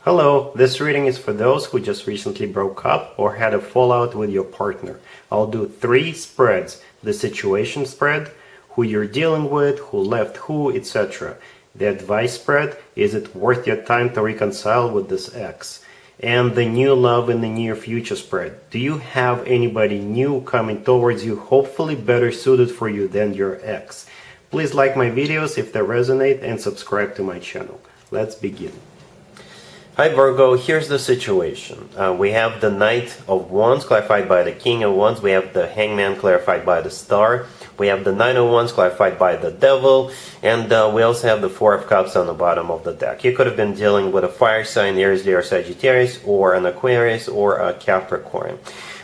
Hello, this reading is for those who just recently broke up or had a fallout with your partner. I'll do 3 spreads: the situation spread, who you're dealing with, who left who, etc. The advice spread, is it worth your time to reconcile with this ex? And the new love in the near future spread, do you have anybody new coming towards you, hopefully better suited for you than your ex? Please like my videos if they resonate and subscribe to my channel. Let's begin. Hi Virgo, here's the situation. We have the Knight of Wands clarified by the King of Wands. We have the Hangman clarified by the Star. We have the Nine of Wands clarified by the Devil. And we also have the Four of Cups on the bottom of the deck. You could have been dealing with a fire sign, Aries, Leo, Sagittarius, or an Aquarius, or a Capricorn.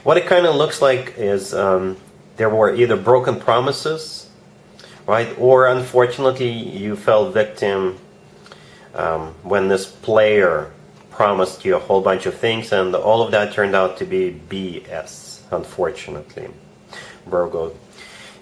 What it kind of looks like is there were either broken promises, right? Or unfortunately you fell victim when this player promised you a whole bunch of things, and all of that turned out to be BS, unfortunately, Virgo.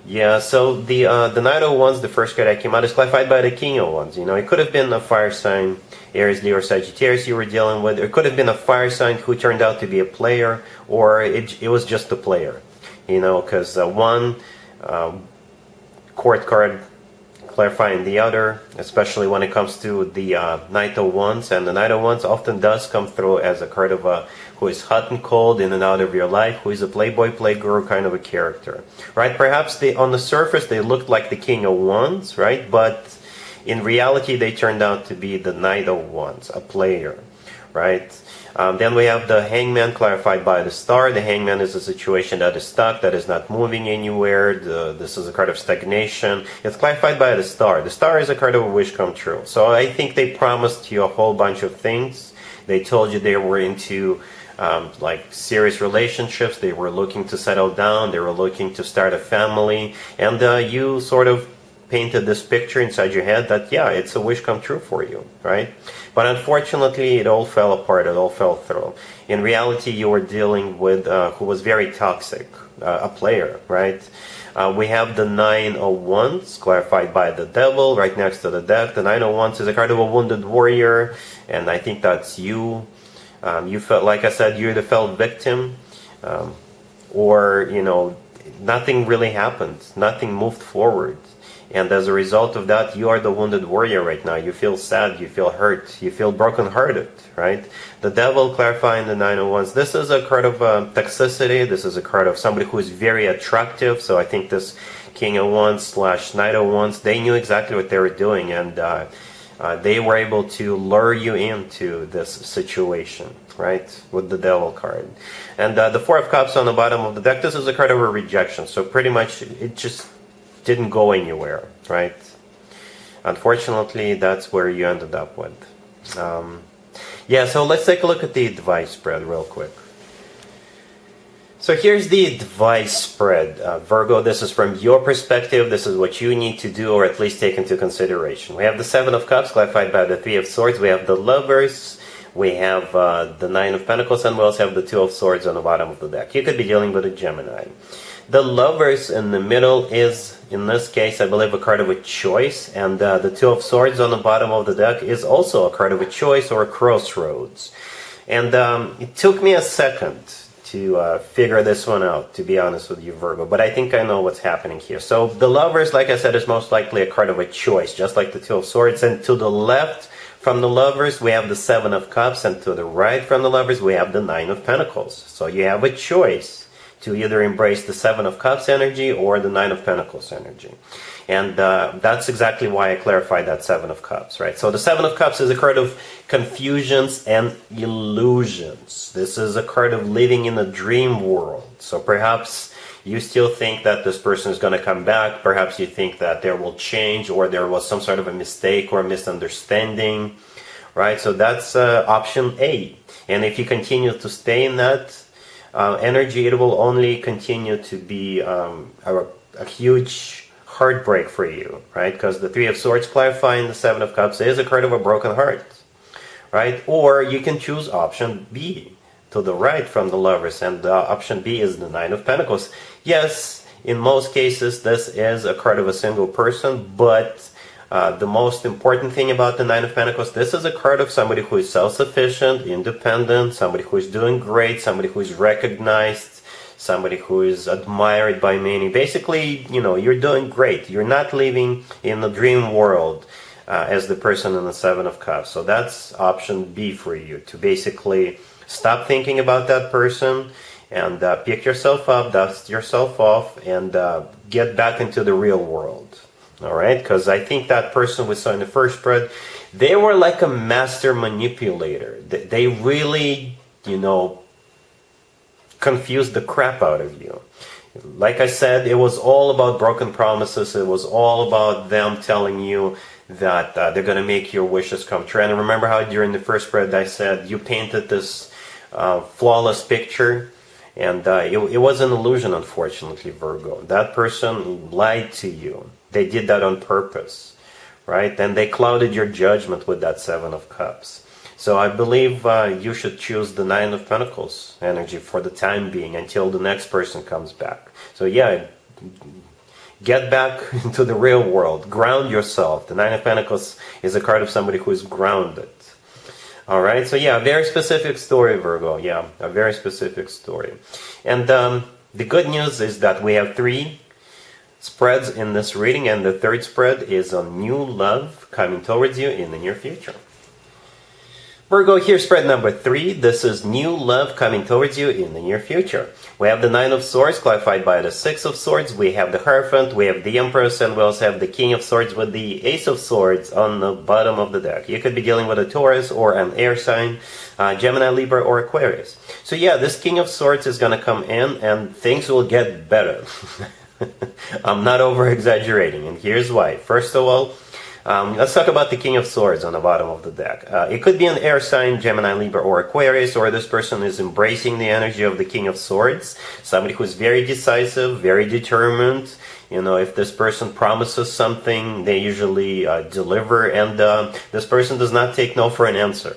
Yeah, so the Knight of Wands, the first card that came out, is clarified by the King of Wands. You know, it could have been a fire sign, Aries, Leo, or Sagittarius you were dealing with. It could have been a fire sign who turned out to be a player, or it was just a player. You know, because one court card clarifying the other, especially when it comes to the Knight of Wands. And the Knight of Wands often does come through as a card of a who is hot and cold, in and out of your life, who is a playboy, playgirl kind of a character, right? Perhaps they, on the surface, they looked like the King of Wands, right? But in reality, they turned out to be the Knight of Wands, a player, right? Then we have the Hangman clarified by the Star. The Hangman is a situation that is stuck, that is not moving anywhere. This is a card of stagnation. It's clarified by the Star. The Star is a card of a wish come true. So I think they promised you a whole bunch of things. They told you they were into like serious relationships. They were looking to settle down. They were looking to start a family. And you sort of painted this picture inside your head that, yeah, it's a wish come true for you, right? But unfortunately, it all fell apart. It all fell through. In reality, you were dealing with who was very toxic, a player, right? We have the Nine of Wands, clarified by the Devil, right next to the deck. The Nine of Wands is a card of a wounded warrior, and I think that's you. You felt, like I said, you're the felt victim, or, you know, nothing really happened. Nothing moved forward. And as a result of that, you are the wounded warrior right now. You feel sad, you feel hurt, you feel brokenhearted, right? The Devil clarifying the Nine of Wands. This is a card of toxicity. This is a card of somebody who is very attractive. So I think this King of Wands slash Knight of Wands, they knew exactly what they were doing. And they were able to lure you into this situation, right? With the Devil card. And the Four of Cups on the bottom of the deck, this is a card of a rejection. So pretty much it just didn't go anywhere, right? Unfortunately, that's where you ended up with. Yeah, so let's take a look at the advice spread real quick. So here's the advice spread. Virgo, this is from your perspective. This is what you need to do, or at least take into consideration. We have the Seven of Cups clarified by the Three of Swords. We have the Lovers. We have the Nine of Pentacles, and we also have the Two of Swords on the bottom of the deck. You could be dealing with a Gemini. The Lovers in the middle is, in this case, I believe, a card of a choice. And the Two of Swords on the bottom of the deck is also a card of a choice or a crossroads. And it took me a second to figure this one out, to be honest with you, Virgo. But I think I know what's happening here. So the Lovers, like I said, is most likely a card of a choice, just like the Two of Swords. And to the left from the Lovers, we have the Seven of Cups. And to the right from the Lovers, we have the Nine of Pentacles. So you have a choice to either embrace the Seven of Cups energy or the Nine of Pentacles energy. And that's exactly why I clarified that Seven of Cups, right? So the Seven of Cups is a card of confusions and illusions. This is a card of living in a dream world. So perhaps you still think that this person is going to come back. Perhaps you think that there will change, or there was some sort of a mistake or a misunderstanding, right? So that's option A. And if you continue to stay in that energy, it will only continue to be a huge heartbreak for you, right? Because the Three of Swords clarifying the Seven of Cups is a card of a broken heart, right? Or you can choose option B to the right from the Lovers, and option B is the Nine of Pentacles. Yes, in most cases, this is a card of a single person, but The most important thing about the Nine of Pentacles, this is a card of somebody who is self-sufficient, independent, somebody who is doing great, somebody who is recognized, somebody who is admired by many. Basically, you're doing great. You're not living in the dream world as the person in the Seven of Cups. So that's option B for you, to basically stop thinking about that person and pick yourself up, dust yourself off, and get back into the real world. All right? Because I think that person we saw in the first spread, they were like a master manipulator. They really, confused the crap out of you. Like I said, it was all about broken promises. It was all about them telling you that they're going to make your wishes come true. And remember how during the first spread I said you painted this flawless picture, and it was an illusion, unfortunately, Virgo. That person lied to you. They did that on purpose, right? And they clouded your judgment with that Seven of Cups. So I believe you should choose the Nine of Pentacles energy for the time being until the next person comes back. So yeah, get back into the real world. Ground yourself. The Nine of Pentacles is a card of somebody who is grounded. All right, so yeah, a very specific story, Virgo. Yeah, a very specific story. And the good news is that we have 3 spreads in this reading, and the third spread is on new love coming towards you in the near future. Virgo, here's spread number 3. This is new love coming towards you in the near future. We have the Nine of Swords clarified by the Six of Swords. We have the Hierophant, we have the Empress, and we also have the King of Swords with the Ace of Swords on the bottom of the deck. You could be dealing with a Taurus or an air sign, Gemini, Libra, or Aquarius. So yeah, this King of Swords is going to come in and things will get better. I'm not over-exaggerating, and here's why. First of all, let's talk about the King of Swords on the bottom of the deck. It could be an air sign, Gemini, Libra, or Aquarius, or this person is embracing the energy of the King of Swords. Somebody who's very decisive, very determined. If this person promises something, they usually deliver, and this person does not take no for an answer.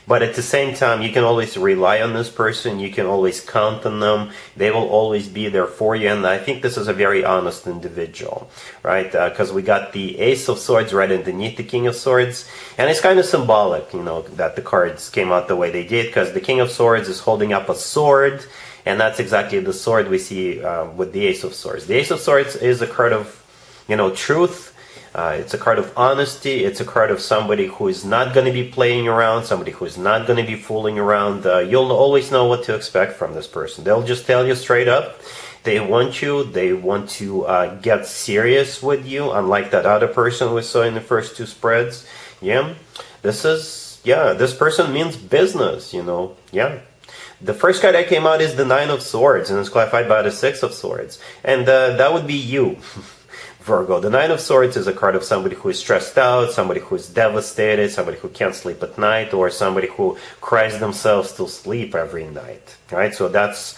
But at the same time, you can always rely on this person. You can always count on them. They will always be there for you. And I think this is a very honest individual, right? Because we got the Ace of Swords right underneath the King of Swords. And it's kind of symbolic, that the cards came out the way they did, because the King of Swords is holding up a sword. And that's exactly the sword we see with the Ace of Swords. The Ace of Swords is a card of, truth. It's a card of honesty. It's a card of somebody who is not going to be playing around, somebody who is not going to be fooling around. You'll always know what to expect from this person. They'll just tell you straight up. They want you. They want to get serious with you, unlike that other person we saw in the first 2 spreads. Yeah, this person means business, Yeah. The first card that came out is the Nine of Swords, and it's clarified by the Six of Swords. And that would be you. Virgo. The Nine of Swords is a card of somebody who is stressed out, somebody who is devastated, somebody who can't sleep at night, or somebody who cries themselves to sleep every night, right? So that's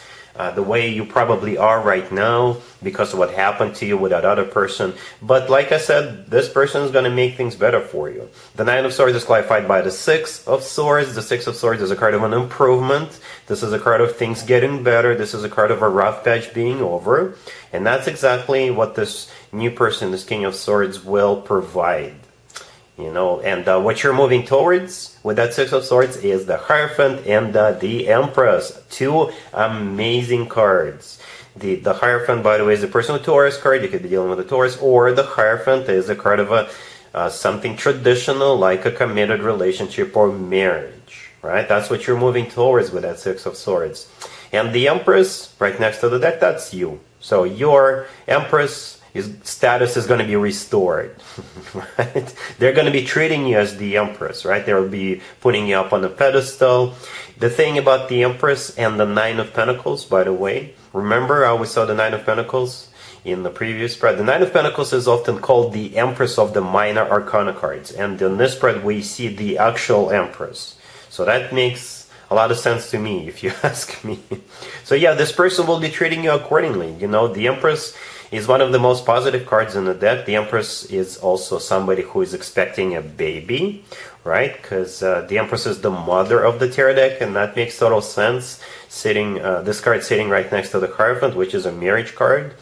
the way you probably are right now because of what happened to you with that other person. But like I said, this person is going to make things better for you. The Nine of Swords is clarified by the Six of Swords. The Six of Swords is a card of an improvement. This is a card of things getting better. This is a card of a rough patch being over. And that's exactly what this new person, this King of Swords, will provide. And what you're moving towards with that Six of Swords is the Hierophant and the Empress. 2 amazing cards. The Hierophant, by the way, is a personal Taurus card. You could be dealing with a Taurus. Or the Hierophant is a card of something traditional, like a committed relationship or marriage. Right? That's what you're moving towards with that Six of Swords. And the Empress, right next to the deck, that's you. So your Empress, his status is going to be restored, right? They're going to be treating you as the Empress, right? They'll be putting you up on a pedestal. The thing about the Empress and the Nine of Pentacles, by the way, remember how we saw the Nine of Pentacles in the previous spread? The Nine of Pentacles is often called the Empress of the Minor Arcana cards. And in this spread, we see the actual Empress. So that makes a lot of sense to me, if you ask me. So yeah, this person will be treating you accordingly. The Empress is one of the most positive cards in the deck. The Empress is also somebody who is expecting a baby, right? Because the Empress is the mother of the tarot deck, and that makes total sense. This card sitting right next to the Hierophant, which is a marriage card.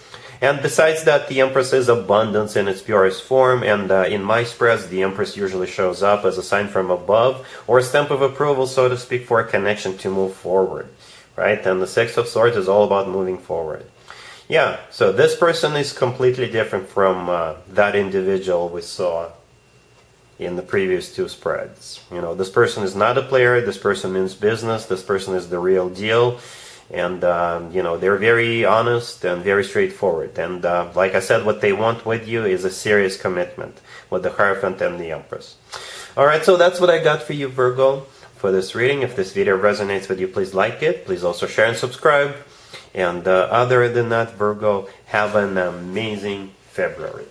And besides that, the Empress is abundance in its purest form, and in my spreads, the Empress usually shows up as a sign from above, or a stamp of approval, so to speak, for a connection to move forward, right? And the Six of Swords is all about moving forward. Yeah, so this person is completely different from that individual we saw in the previous two spreads. You know, this person is not a player, this person means business, this person is the real deal. And, you know, they're very honest and very straightforward. And like I said, what they want with you is a serious commitment with the Hierophant and the Empress. Alright, so that's what I got for you, Virgo, for this reading. If this video resonates with you, please like it. Please also share and subscribe. And other than that, Virgo, have an amazing February.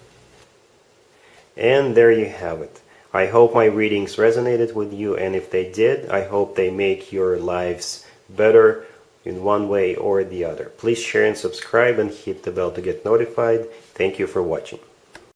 And there you have it. I hope my readings resonated with you. And if they did, I hope they make your lives better in one way or the other. Please share and subscribe and hit the bell to get notified. Thank you for watching.